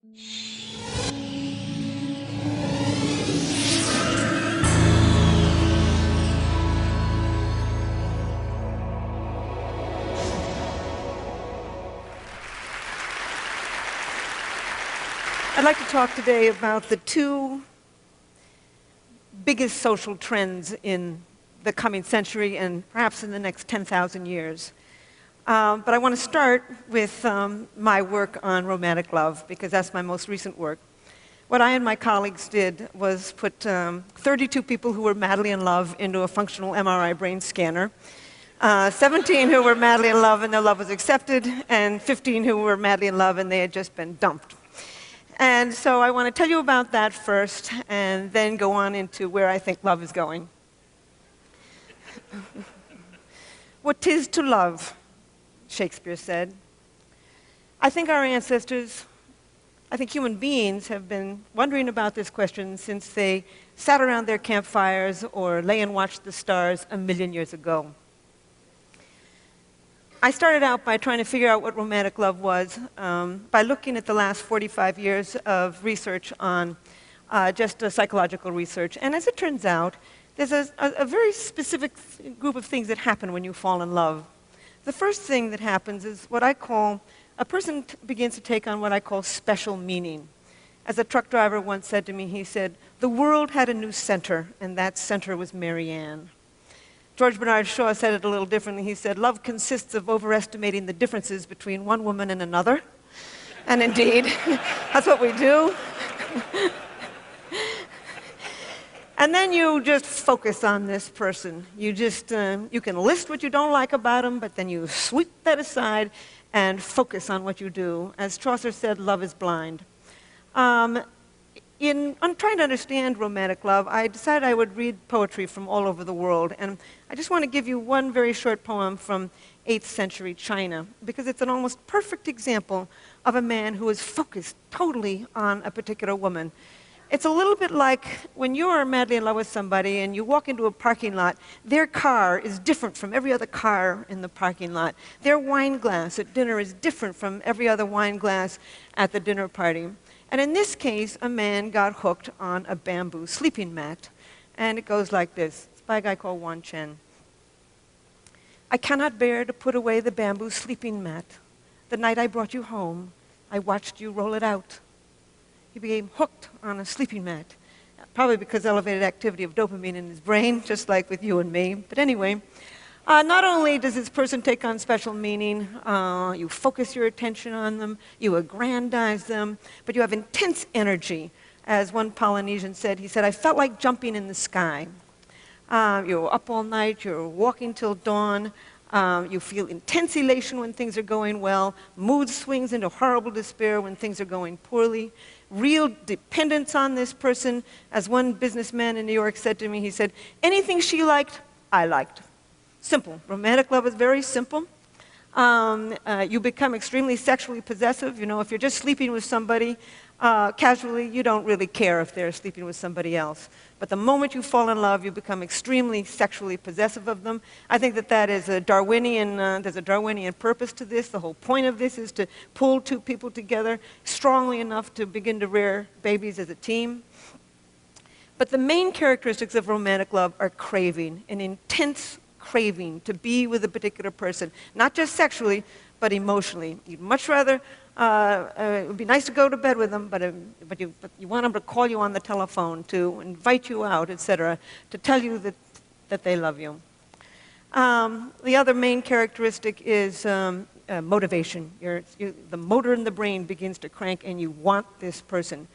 I'd like to talk today about the two biggest social trends in the coming century and perhaps in the next 10,000 years. But I want to start with my work on romantic love, because that's my most recent work. What I and my colleagues did was put 32 people who were madly in love into a functional MRI brain scanner, 17 who were madly in love and their love was accepted, and 15 who were madly in love and they had just been dumped. And so I want to tell you about that first, and then go on into where I think love is going. What 'tis to love, Shakespeare said. I think our ancestors, I think human beings, have been wondering about this question since they sat around their campfires or lay and watched the stars a million years ago. I started out by trying to figure out what romantic love was by looking at the last 45 years of research on just psychological research. And as it turns out, there's a very specific group of things that happen when you fall in love. The first thing that happens is what I call, a person begins to take on what I call special meaning. As a truck driver once said to me, he said, "The world had a new center, and that center was Mary Ann." George Bernard Shaw said it a little differently. He said, "Love consists of overestimating the differences between one woman and another." And indeed, that's what we do. And then you just focus on this person. You can list what you don't like about them, but then you sweep that aside and focus on what you do. As Chaucer said, love is blind. In trying to understand romantic love, I decided I would read poetry from all over the world. And I just want to give you one very short poem from 8th century China, because it's an almost perfect example of a man who is focused totally on a particular woman. It's a little bit like when you are madly in love with somebody and you walk into a parking lot, their car is different from every other car in the parking lot. Their wine glass at dinner is different from every other wine glass at the dinner party. And in this case, a man got hooked on a bamboo sleeping mat. And it goes like this. It's by a guy called Wan Chen. "I cannot bear to put away the bamboo sleeping mat. The night I brought you home, I watched you roll it out." He became hooked on a sleeping mat, probably because elevated activity of dopamine in his brain, just like with you and me. But anyway, not only does this person take on special meaning, you focus your attention on them, you aggrandize them, but you have intense energy. As one Polynesian said, he said, "I felt like jumping in the sky." You're up all night, you're walking till dawn, you feel intense elation when things are going well, mood swings into horrible despair when things are going poorly, real dependence on this person. As one businessman in New York said to me, he said, "Anything she liked, I liked." Simple. Romantic love is very simple. You become extremely sexually possessive. You know, if you're just sleeping with somebody casually, you don't really care if they're sleeping with somebody else. But the moment you fall in love, you become extremely sexually possessive of them. I think that is a Darwinian, there's a Darwinian purpose to this. The whole point of this is to pull two people together strongly enough to begin to rear babies as a team. But the main characteristics of romantic love are craving, an intense craving to be with a particular person, not just sexually, but emotionally. You'd much rather, it would be nice to go to bed with them, but you want them to call you on the telephone, to invite you out, etc., to tell you that they love you. The other main characteristic is motivation. The motor in the brain begins to crank and you want this person.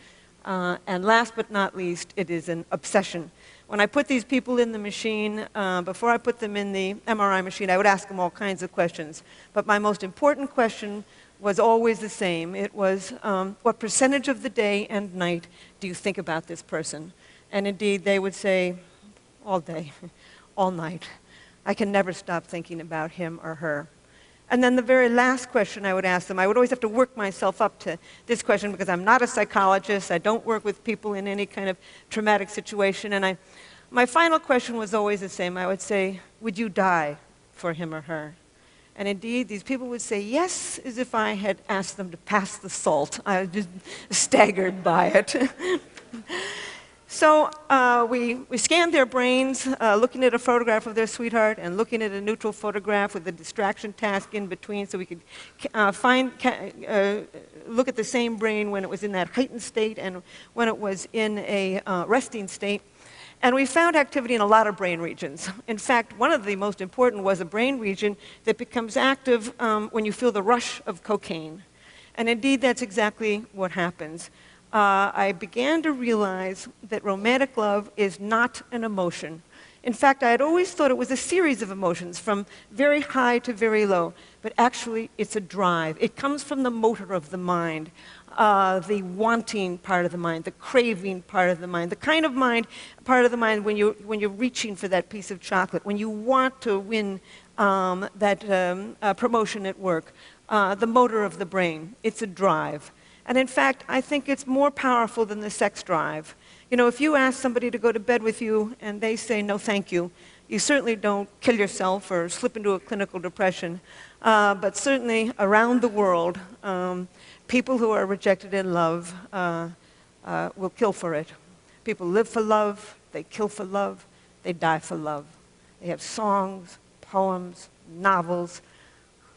And last but not least, it is an obsession. When I put these people in the machine, before I put them in the MRI machine, I would ask them all kinds of questions. But my most important question was always the same. It was, what percentage of the day and night do you think about this person? And indeed, they would say, all day, all night. I can never stop thinking about him or her. And then the very last question I would ask them, I would always have to work myself up to this question because I'm not a psychologist. I don't work with people in any kind of traumatic situation. And my final question was always the same. I would say, would you die for him or her? And indeed, these people would say yes as if I had asked them to pass the salt. I was just staggered by it. So we scanned their brains, looking at a photograph of their sweetheart and looking at a neutral photograph with a distraction task in between so we could look at the same brain when it was in that heightened state and when it was in a resting state. And we found activity in a lot of brain regions. In fact, one of the most important was a brain region that becomes active when you feel the rush of cocaine. And indeed, that's exactly what happens. I began to realize that romantic love is not an emotion. In fact, I had always thought it was a series of emotions from very high to very low. But actually, it's a drive. It comes from the motor of the mind. The wanting part of the mind, the craving part of the mind, the kind of part of the mind when you're reaching for that piece of chocolate, when you want to win that promotion at work, the motor of the brain. It's a drive. And in fact, I think it's more powerful than the sex drive. You know, if you ask somebody to go to bed with you and they say no thank you, you certainly don't kill yourself or slip into a clinical depression. But certainly around the world, people who are rejected in love will kill for it. People live for love, they kill for love, they die for love. They have songs, poems, novels,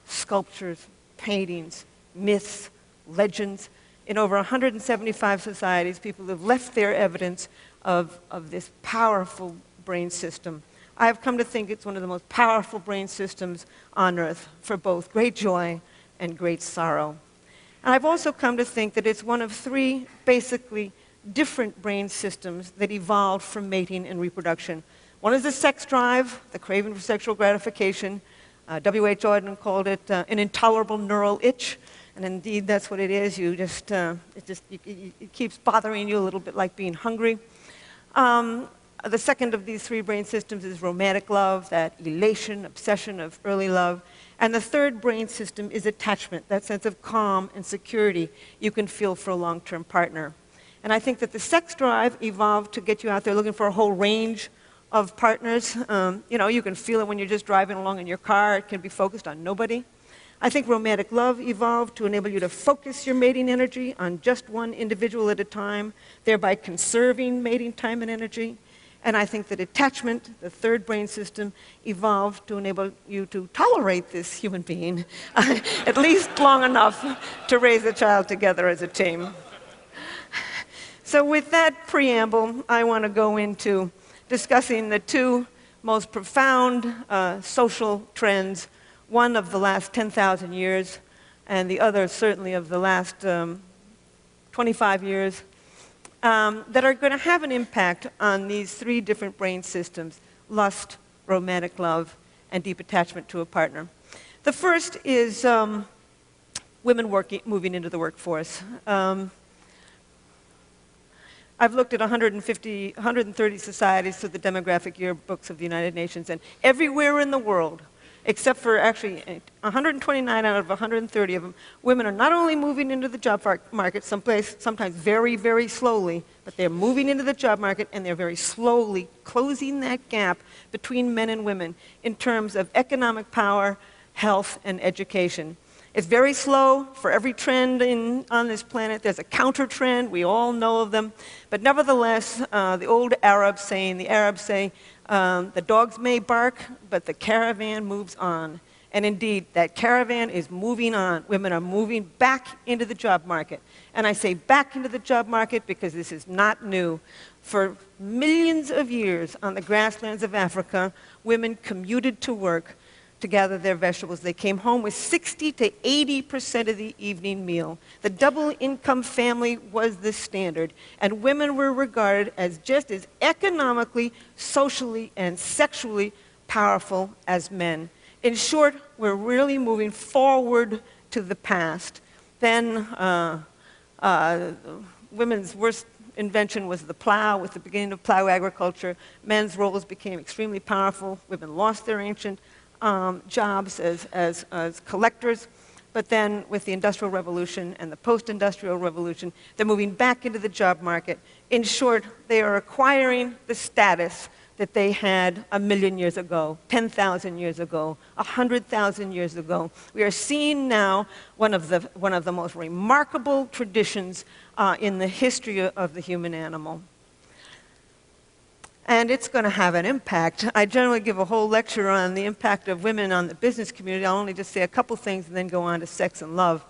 sculptures, paintings, myths, legends. In over 175 societies, people have left their evidence of this powerful brain system. I have come to think it's one of the most powerful brain systems on earth for both great joy and great sorrow. And I've also come to think that it's one of three basically different brain systems that evolved from mating and reproduction. One is the sex drive, the craving for sexual gratification. W.H. Auden called it an intolerable neural itch. And indeed, that's what it is. It keeps bothering you a little bit like being hungry. The second of these three brain systems is romantic love, that elation, obsession of early love. And the third brain system is attachment, that sense of calm and security you can feel for a long-term partner. And I think that the sex drive evolved to get you out there looking for a whole range of partners. You know, you can feel it when you're just driving along in your car. It can be focused on nobody. I think romantic love evolved to enable you to focus your mating energy on just one individual at a time, thereby conserving mating time and energy. And I think that attachment, the third brain system, evolved to enable you to tolerate this human being at least long enough to raise a child together as a team. So with that preamble, I want to go into discussing the two most profound social trends, one of the last 10,000 years, and the other certainly of the last 25 years, that are going to have an impact on these three different brain systems: lust, romantic love, and deep attachment to a partner. The first is women moving into the workforce. I've looked at 130 societies through the demographic yearbooks of the United Nations, and everywhere in the world, except for actually 129 out of 130 of them, women are not only moving into the job market, sometimes very, very slowly, but they're moving into the job market and they're very slowly closing that gap between men and women in terms of economic power, health, and education. It's very slow. For every trend on this planet, there's a counter trend. We all know of them. But nevertheless, the old Arabs say, the dogs may bark, but the caravan moves on. And indeed, that caravan is moving on. Women are moving back into the job market. And I say back into the job market because this is not new. For millions of years on the grasslands of Africa, women commuted to work to gather their vegetables. They came home with 60 to 80% of the evening meal. The double-income family was the standard, and women were regarded as just as economically, socially, and sexually powerful as men. In short, we're really moving forward to the past. Then women's worst invention was the plow. With the beginning of plow agriculture, men's roles became extremely powerful. Women lost their ancient jobs as collectors, but then with the Industrial Revolution and the post-industrial revolution, they're moving back into the job market. In short, they are acquiring the status that they had 1,000,000 years ago, 10,000 years ago, 100,000 years ago. We are seeing now one of the most remarkable traditions in the history of the human animal. And it's going to have an impact. I generally give a whole lecture on the impact of women on the business community. I'll only just say a couple things and then go on to sex and love.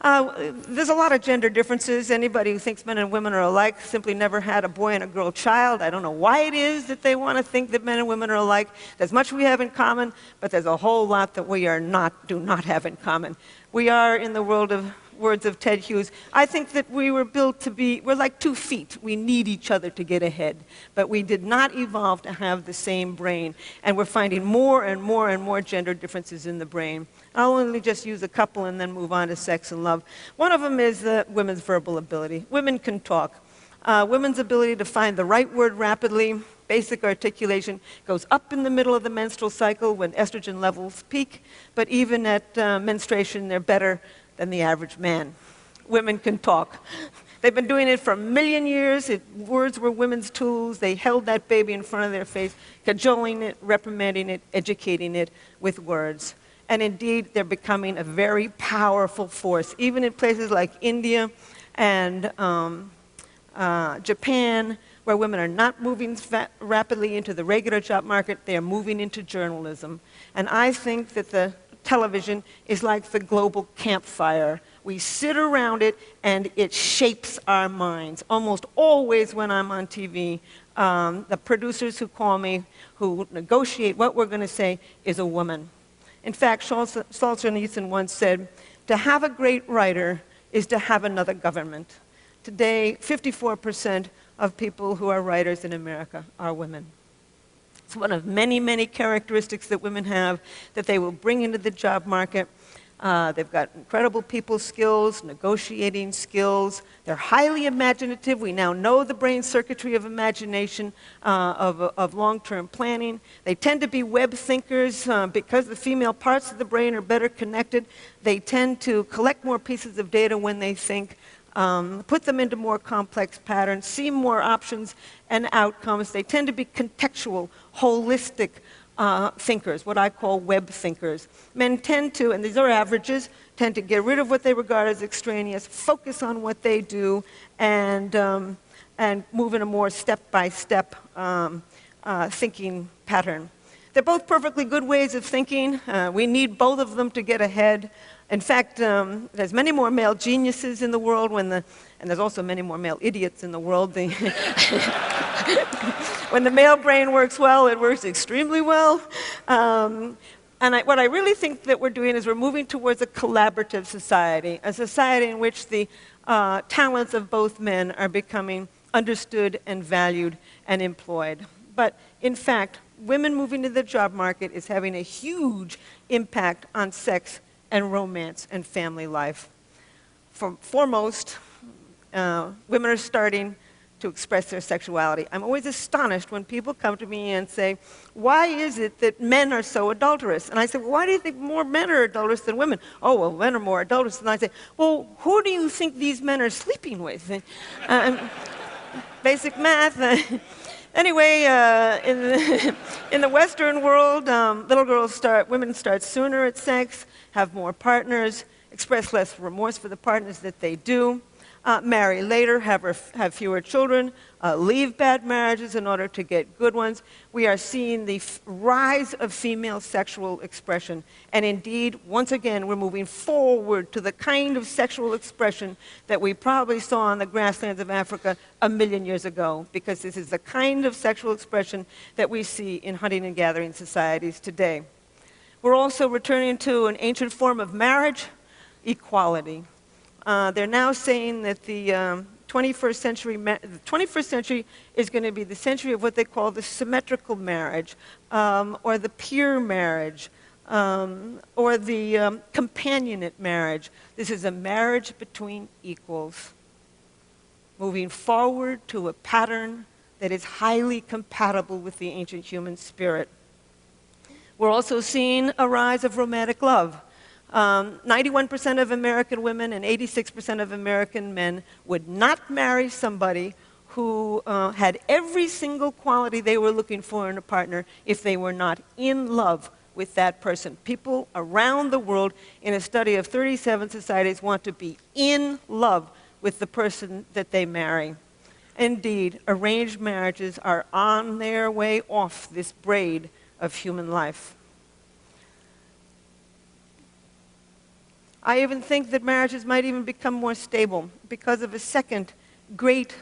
There's a lot of gender differences. Anybody who thinks men and women are alike simply never had a boy and a girl child. I don't know why it is that they want to think that men and women are alike. There's much we have in common, but there's a whole lot that we do not have in common. We are, in the words of Ted Hughes, I think that we were built to be, we're like 2 feet. We need each other to get ahead. But we did not evolve to have the same brain. And we're finding more and more and more gender differences in the brain. I'll only just use a couple and then move on to sex and love. One of them is women's verbal ability. Women can talk. Women's ability to find the right word rapidly, basic articulation, goes up in the middle of the menstrual cycle when estrogen levels peak. But even at menstruation, they're better than the average man. Women can talk. They've been doing it for 1,000,000 years. Words were women's tools. They held that baby in front of their face, cajoling it, reprimanding it, educating it with words. And indeed, they're becoming a very powerful force, even in places like India and Japan, where women are not moving rapidly into the regular job market. They are moving into journalism. And I think that the television is like the global campfire. We sit around it and it shapes our minds. Almost always when I'm on TV, the producers who call me, who negotiate what we're going to say, is a woman. In fact, Solzhenitsyn once said, to have a great writer is to have another government. Today, 54% of people who are writers in America are women. It's one of many, many characteristics that women have that they will bring into the job market. They've got incredible people skills, negotiating skills. They're highly imaginative. We now know the brain circuitry of imagination, of long-term planning. They tend to be web thinkers because the female parts of the brain are better connected. They tend to collect more pieces of data when they think, put them into more complex patterns, see more options and outcomes. They tend to be contextual, holistic thinkers, what I call web thinkers. Men tend to, and these are averages, tend to get rid of what they regard as extraneous, focus on what they do, and move in a more step-by-step thinking pattern. They're both perfectly good ways of thinking. We need both of them to get ahead. In fact, there's many more male geniuses in the world, and there's also many more male idiots in the world. When the male brain works well, it works extremely well. What I really think that we're doing is we're moving towards a collaborative society, a society in which the talents of both men are becoming understood and valued and employed. But in fact, women moving to the job market is having a huge impact on sex and romance and family life. Foremost, women are starting to express their sexuality. I'm always astonished when people come to me and say, why is it that men are so adulterous? And I say, well, why do you think more men are adulterous than women? Oh, well, men are more adulterous. And I say, well, who do you think these men are sleeping with? Basic math. Anyway, in the Western world, women start sooner at sex, have more partners, express less remorse for the partners that they do, marry later, have fewer children, leave bad marriages in order to get good ones. We are seeing the rise of female sexual expression. And indeed, once again, we're moving forward to the kind of sexual expression that we probably saw on the grasslands of Africa 1,000,000 years ago, because this is the kind of sexual expression that we see in hunting and gathering societies today. We're also returning to an ancient form of marriage, equality. They're now saying that the 21st century is going to be the century of what they call the symmetrical marriage, or the peer marriage, or the companionate marriage. This is a marriage between equals, moving forward to a pattern that is highly compatible with the ancient human spirit. We're also seeing a rise of romantic love. 91% of American women and 86% of American men would not marry somebody who had every single quality they were looking for in a partner if they were not in love with that person. People around the world in a study of 37 societies want to be in love with the person that they marry. Indeed, arranged marriages are on their way off this braid of human life. I even think that marriages might even become more stable because of a second great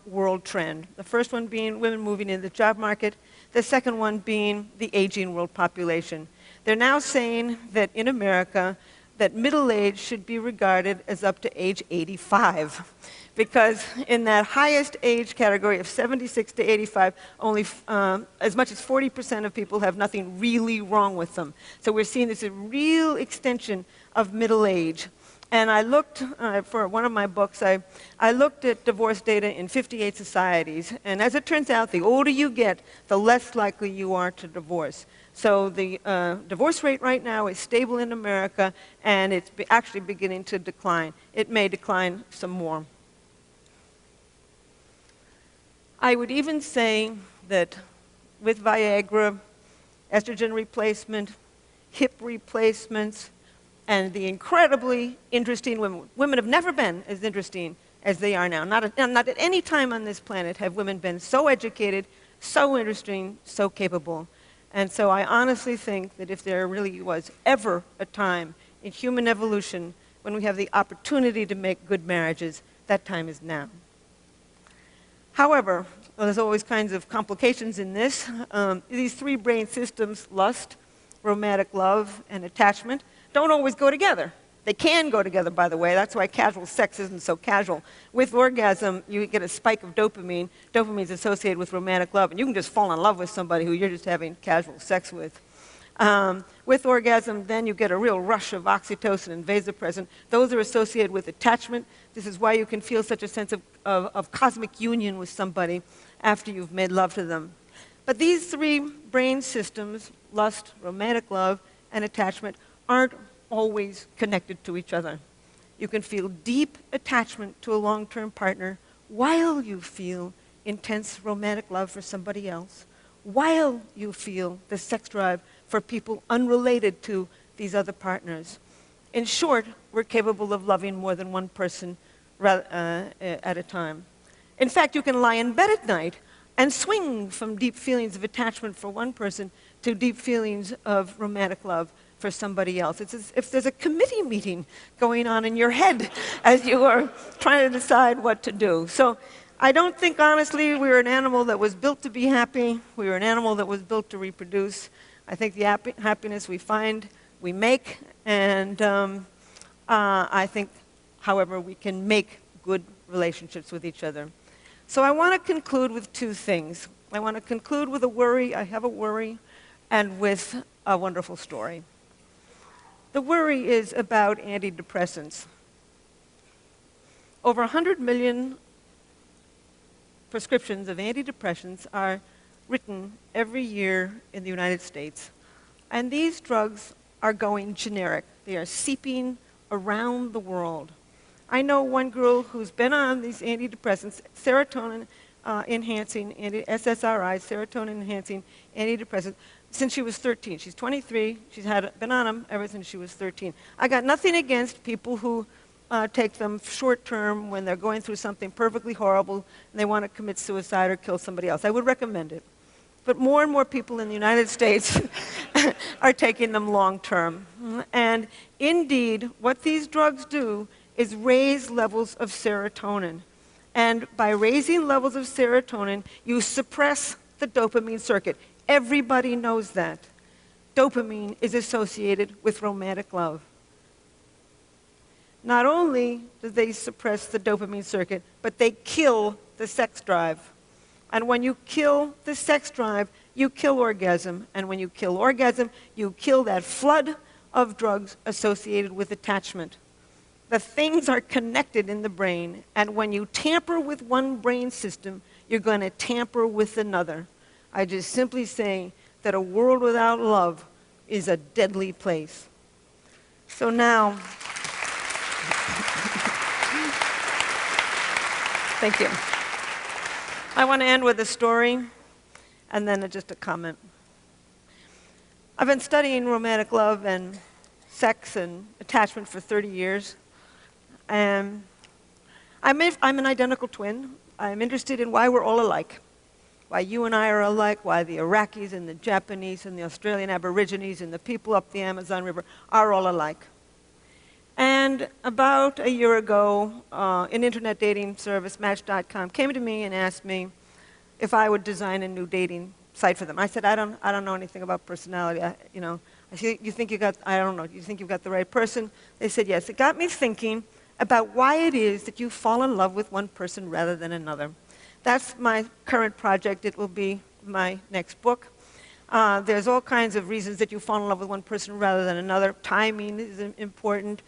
world trend. The first one being women moving into the job market, the second one being the aging world population. They're now saying that in America, that middle age should be regarded as up to age 85. Because in that highest age category of 76 to 85, only as much as 40% of people have nothing really wrong with them. So we're seeing this a real extension of middle age. And I looked, for one of my books, I looked at divorce data in 58 societies. And as it turns out, the older you get, the less likely you are to divorce. So the divorce rate right now is stable in America, and it's actually beginning to decline. It may decline some more. I would even say that with Viagra, estrogen replacement, hip replacements, and the incredibly interesting women have never been as interesting as they are now. Not at any time on this planet have women been so educated, so interesting, so capable. And so I honestly think that if there really was ever a time in human evolution when we have the opportunity to make good marriages, that time is now. However, there's always kinds of complications in this. These three brain systems, lust, romantic love, and attachment, don't always go together. They can go together, by the way. That's why casual sex isn't so casual. With orgasm, you get a spike of dopamine. Dopamine is associated with romantic love, and you can just fall in love with somebody who you're just having casual sex with. With orgasm, then you get a real rush of oxytocin and vasopressin. Those are associated with attachment. This is why you can feel such a sense of cosmic union with somebody after you've made love to them. But these three brain systems, lust, romantic love, and attachment, aren't always connected to each other. You can feel deep attachment to a long-term partner while you feel intense romantic love for somebody else, while you feel the sex drive for people unrelated to these other partners. In short, we're capable of loving more than one person at a time. In fact, you can lie in bed at night and swing from deep feelings of attachment for one person to deep feelings of romantic love for somebody else. It's as if there's a committee meeting going on in your head as you are trying to decide what to do. So I don't think, honestly, we were an animal that was built to be happy. We were an animal that was built to reproduce. I think the happiness we find, we make. And I think, however, we can make good relationships with each other. So I want to conclude with two things. I want to conclude with a worry. I have a worry, and with a wonderful story. The worry is about antidepressants. Over 100 million prescriptions of antidepressants are written every year in the United States. And these drugs are going generic. They are seeping around the world. I know one girl who's been on these antidepressants, serotonin-enhancing, SSRIs, serotonin-enhancing antidepressants, since she was 13. She's 23. She's been on them ever since she was 13. I got nothing against people who take them short-term when they're going through something perfectly horrible and they want to commit suicide or kill somebody else. I would recommend it. But more and more people in the United States are taking them long-term. And indeed, what these drugs do is raise levels of serotonin. And by raising levels of serotonin, you suppress the dopamine circuit. Everybody knows that. Dopamine is associated with romantic love. Not only do they suppress the dopamine circuit, but they kill the sex drive. And when you kill the sex drive, you kill orgasm. And when you kill orgasm, you kill that flood of drugs associated with attachment. The things are connected in the brain, and when you tamper with one brain system, you're going to tamper with another. I just simply say that a world without love is a deadly place. So now, thank you. I want to end with a story and then just a comment. I've been studying romantic love and sex and attachment for 30 years. And I'm an identical twin. I'm interested in why we're all alike. Why you and I are alike, why the Iraqis and the Japanese and the Australian Aborigines and the people up the Amazon River are all alike. And about a year ago, an internet dating service, Match.com, came to me and asked me if I would design a new dating site for them. I said, I don't know anything about personality. I said, you think you got, I don't know, you think you've got the right person? They said, yes. It got me thinking about why it is that you fall in love with one person rather than another. That's my current project. It will be my next book. There's all kinds of reasons that you fall in love with one person rather than another. Timing is important.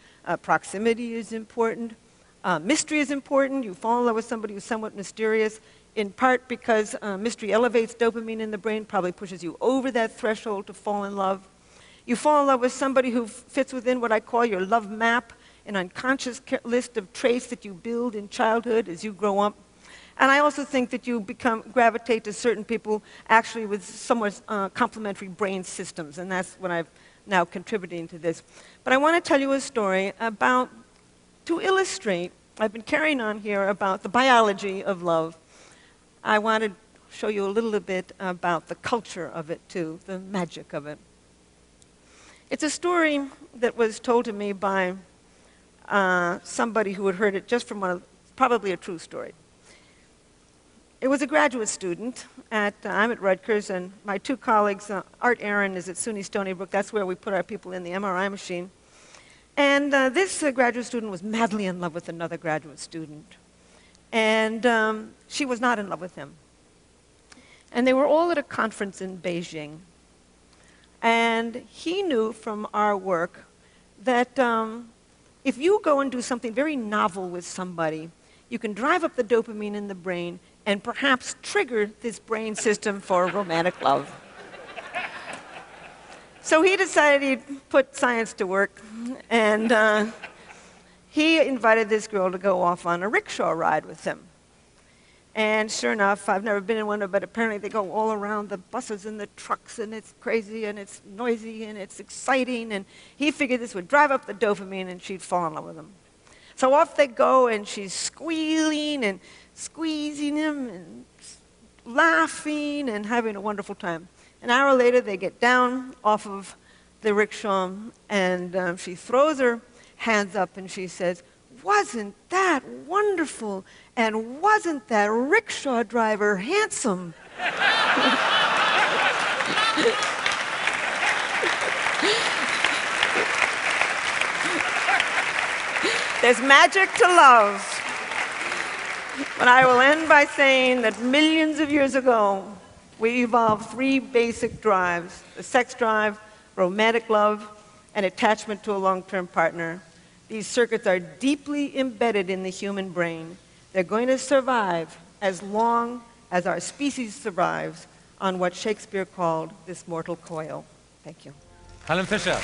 Proximity is important. Mystery is important. You fall in love with somebody who's somewhat mysterious, in part because mystery elevates dopamine in the brain, probably pushes you over that threshold to fall in love. You fall in love with somebody who fits within what I call your love map, an unconscious list of traits that you build in childhood as you grow up. And I also think that you gravitate to certain people actually with somewhat complementary brain systems, and that's what I've now contributing to this. But I want to tell you a story to illustrate, I've been carrying on here about the biology of love. I want to show you a little bit about the culture of it too, the magic of it. It's a story that was told to me by somebody who had heard it just from probably a true story. It was a graduate student I'm at Rutgers, and my two colleagues, Art Aaron is at SUNY Stony Brook. That's where we put our people in the MRI machine. And this graduate student was madly in love with another graduate student. And she was not in love with him. And they were all at a conference in Beijing. And he knew from our work that if you go and do something very novel with somebody, you can drive up the dopamine in the brain and perhaps trigger this brain system for romantic love. So he decided he'd put science to work, and he invited this girl to go off on a rickshaw ride with him. And sure enough, I've never been in one, but apparently they go all around the buses and the trucks, and it's crazy, and it's noisy, and it's exciting, and he figured this would drive up the dopamine, and she'd fall in love with him. So off they go, and she's squealing and squeezing him and laughing and having a wonderful time. An hour later, they get down off of the rickshaw, and she throws her hands up and she says, "Wasn't that wonderful? And wasn't that rickshaw driver handsome?" There's magic to love. But I will end by saying that millions of years ago, we evolved three basic drives: the sex drive, romantic love, and attachment to a long-term partner. These circuits are deeply embedded in the human brain. They're going to survive as long as our species survives on what Shakespeare called this mortal coil. Thank you. Helen Fisher.